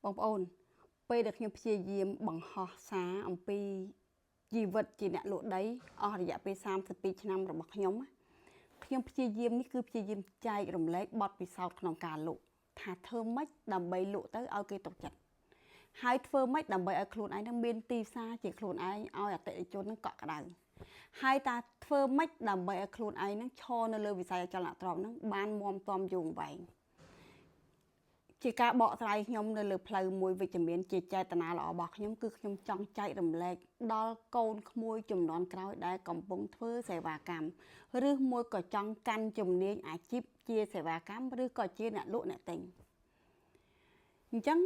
បងប្អូនពេលដែលខ្ញុំព្យាយាមបង្ហោះសារអំពីជីវិតជាអ្នកលក់ដីអស់រយៈពេល32ឆ្នាំរបស់ខ្ញុំព្យាយាមនេះគឺព្យាយាមចែករំលែកបទពិសោធន៍ក្នុងការលក់ថាធ្វើម៉េចដើម្បីលក់ទៅឲ្យគេទុកចិត្តហើយធ្វើម៉េចដើម្បីឲ្យខ្លួនឯងនឹងមានទីផ្សារជាខ្លួនឯងឲ្យអតិថិជននឹងកក់ក្ដៅហើយតាធ្វើម៉េចដើម្បីឲ្យខ្លួនឯងនឹងឈរនៅលើវិស័យអចលនទ្រព្យនឹងបានមាំទាំយូរអង្វែងជាការបកស្រាយខ្ញុំនៅលើផ្លូវមួយវិជ្ជមានជាចេតនាល្អរបស់ខ្ញុំគឺខ្ញុំចង់ចែករំលែកដល់កូនក្មួយជំនាន់ក្រោយដែលកំពុងធ្វើសេវាកម្មឬមួយក៏ចង់កាន់ជំនាញអាជីពជាសេវាកម្មឬក៏ជាអ្នកលក់អ្នកទិញអញ្ចឹង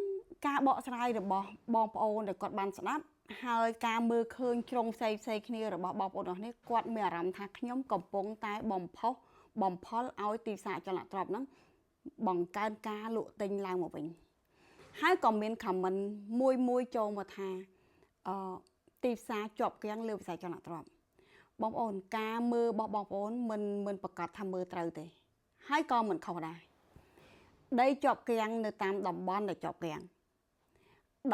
ការបកស្រាយរបស់បងប្អូនដែលគាត់បានស្ដាប់ហើយការមើលឃើញជ្រុងផ្សេងគ្នារបស់បងប្អូនរបស់នេះគាត់មានអារម្មណ៍ថាខ្ញុំកំពុងតែបំផលឲ្យទីផ្សារអចលនទ្រព្យហ្នឹងបង្កើនការលក់ទិញឡើងមកវិញហើយក៏មាន comment មួយចូលមកថាទីផ្សារជាប់គាំងលើវិស័យអចលនទ្រព្យបងប្អូនការមើលរបស់បងប្អូនមិនប្រកាសថាមើលត្រូវទេហើយក៏មិនខុសដែរដីជាប់គាំងនៅតាមតំបន់ដែលជាប់គាំង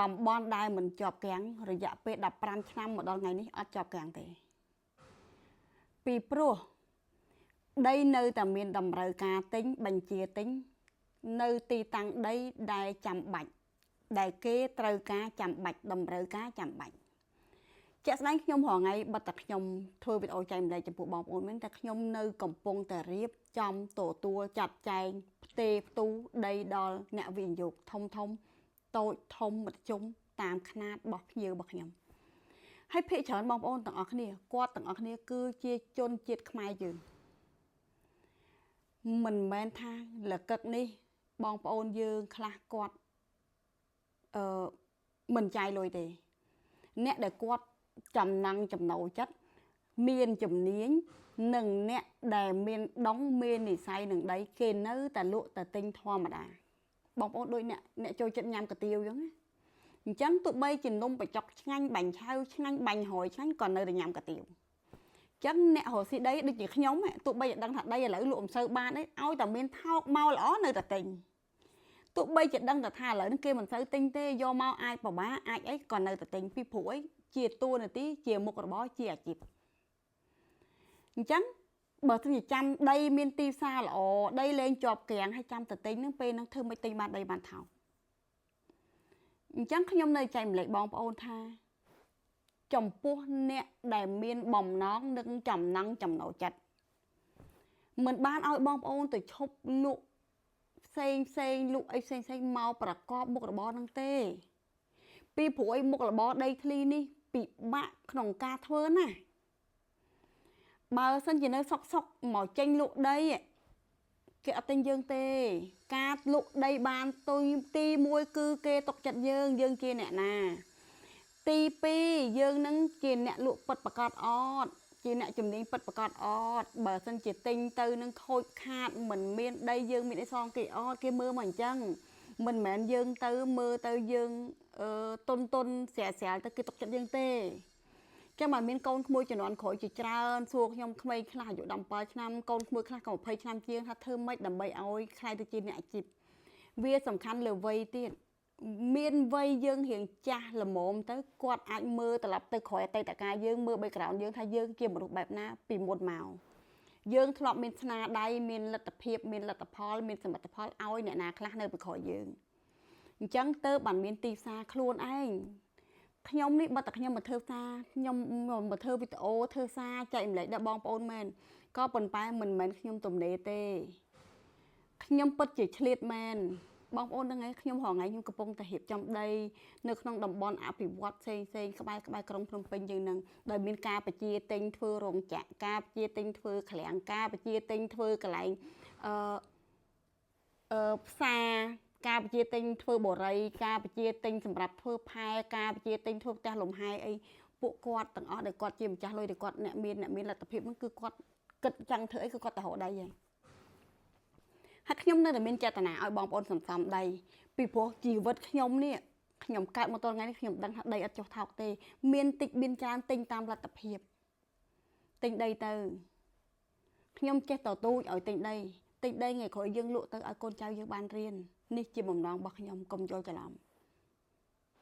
តំបន់ដែលមិនជាប់គាំងរយៈពេល15ឆ្នាំមកដល់ថ្ងៃនេះអត់ជាប់គាំងទេពីព្រោះដីនៅតែមានតម្រូវការទិញបញ្ជាទិញនៅទីតាំងដីដែលចាំបាច់ដែលគេត្រូវការចាំបាច់តម្រូវការចាំបាច់ជាក់ស្ដែងខ្ញុំរហងៃបិទតែខ្ញុំធ្វើវីដេអូចែករំលែកចំពោះបងប្អូនមែនតែខ្ញុំនៅកំពុងតែរៀបចំទទួលចាត់ចែងផ្ទេរផ្ទូដីដល់អ្នកវិនិយោគធំតូចធំមធ្យមតាមຂະຫນាតរបស់ភ្ញៀវរបស់ខ្ញុំហើយភាគច្រើនបងប្អូនទាំងអស់គ្នាគាត់ទាំងអស់គ្នាគឺជាជនជាតិខ្មែរយើងមិនមែនថាលកឹកនេះបងប្អូនយើងខ្លះគាត់មិនចាយលុយទេអ្នកដែលគាត់ចំណង់ចំណូលចិត្តមានជំនាញនិងអ្នកដែលមានដងមាននិស្ស័យនឹងដីគេនៅតែលក់តែទិញធម្មតាបងប្អូនដូចអ្នកចូលចិត្តញ៉ាំកាទៀវអញ្ចឹងណាអញ្ចឹងទោះបីជានំបញ្ចុកឆ្ងាញ់បាញ់ឆៅឆ្ងាញ់បាញ់ហយឆ្ងាញ់ក៏នៅតែញ៉ាំកាទៀវចឹងអ្នករកស៊ីដីដូចជាខ្ញុំទោះបីតែដឹងថាដីឥឡូវលក់មិនសូវបានទេឲ្យតែមានថោកមកល្អនៅតែទិញទោះបីជាដឹងថាឥឡូវនេះគេមិនសូវទិញទេយកមកអាចពិបាកអាចអីក៏នៅតែទិញពីព្រោះអីជាតួនាទីជាមុខរបរជាអាជីពអញ្ចឹងបើទិញចាំដីមានទីផ្សារល្អដីលែងជាប់គាំងហើយចាំតែទិញនឹងពេលហ្នឹងធ្វើមិនទិញបានដីបានថោកអញ្ចឹងខ្ញុំនៅចែកម្លែកបងប្អូនថាចំពោះអ្នកដែលមានបំណងនិងចំណង់ចំណូលចិត្តមិនបានឲ្យបងប្អូនទៅឈប់លក់ផ្សេងលក់អីផ្សេងមកប្រកបមុខរបរហ្នឹងទេពីព្រោះមុខរបរដីធ្លីនេះពិបាកក្នុងការធ្វើណាបើសិនជានៅសុកមកចេញលក់ដីគេអត់ទិញយើងទេការលក់ដីបានទី1គឺគេទុកចិត្តយើងជាអ្នកណាទី2យើងនឹងជាអ្នកលក់ពិតប្រាកដអត់ជាអ្នកជំនាញពិតប្រាកដអត់បើសិនជាទិញទៅនឹងខូចខាតមិនមានដីយើងមានអីសងគេអត់គេមើលមកអញ្ចឹងមិនមែនយើងទៅមើលទៅយើងតុនស្រាលទៅគេទុកចិត្តយើងទេចាំមិនមានកូនក្មួយជំនាន់ក្រោយជាច្រើនសួរខ្ញុំក្មេងខ្លះអាយុ17ឆ្នាំកូនក្មួយខ្លះក៏20ឆ្នាំជាងថាធ្វើម៉េចដើម្បីឲ្យខ្លាយទៅជាអ្នកអាជីពវាសំខាន់លើវ័យទៀតមានវ័យយើងរៀងចាស់ល្មមទៅគាត់អាចមើលត្រឡប់ទៅក្រោយអតីតកាលយើងមើល background យើងថាយើងជាមនុស្សបែបណាពីមុនមកយើងធ្លាប់មានស្នាដៃមានលទ្ធភាពមានលទ្ធផលមានសមិទ្ធផលឲ្យអ្នកណាខ្លះនៅពីក្រោយយើងអញ្ចឹងទៅបានមានទីផ្សារខ្លួនឯងខ្ញុំនេះបើតែខ្ញុំមកធ្វើសារខ្ញុំមកធ្វើវីដេអូធ្វើសារចែករំលែកដល់បងប្អូនមែនក៏ប៉ុន្តែមិនមែនខ្ញុំទំនេរទេខ្ញុំពិតជាឆ្លៀតមែនបងប្អូនដឹងហើយខ្ញុំរហងៃខ្ញុំកំពុងតែរៀបចំដីនៅក្នុងតំបន់អភិវឌ្ឍផ្សេងក្បែរក្រុងភ្នំពេញយើងនឹងដោយមានការបញ្ជាទិញធ្វើរោងចក្រការបញ្ជាទិញធ្វើឃ្លាំងការបញ្ជាទិញធ្វើកន្លែងផ្សារការបញ្ជាទិញធ្វើបរិយាការបញ្ជាទិញសម្រាប់ធ្វើផែការបញ្ជាទិញធ្វើផ្ទះលំហែអីពួកគាត់ទាំងអស់ដែលគាត់ជាម្ចាស់លុយដែលគាត់អ្នកមានលទ្ធភាពហ្នឹងគឺគាត់គិតចង់ធ្វើអីគឺគាត់ទៅរកដីហើយហើយខ្ញុំនៅតែមានចេតនាឲ្យបងប្អូនសន្សំដីពីព្រោះជីវិតខ្ញុំនេះខ្ញុំកើតមកទល់ថ្ងៃនេះខ្ញុំដឹងថាដីអត់ចុះថោកទេមានតិចមានច្រើនទិញតាមលទ្ធភាពទិញដីទៅខ្ញុំចេះតទូចឲ្យទិញដីថ្ងៃក្រោយយើងលក់ទៅឲ្យកូនចៅយើងបានរៀននេះជាបំណងរបស់ខ្ញុំកុំយល់ច្រឡំ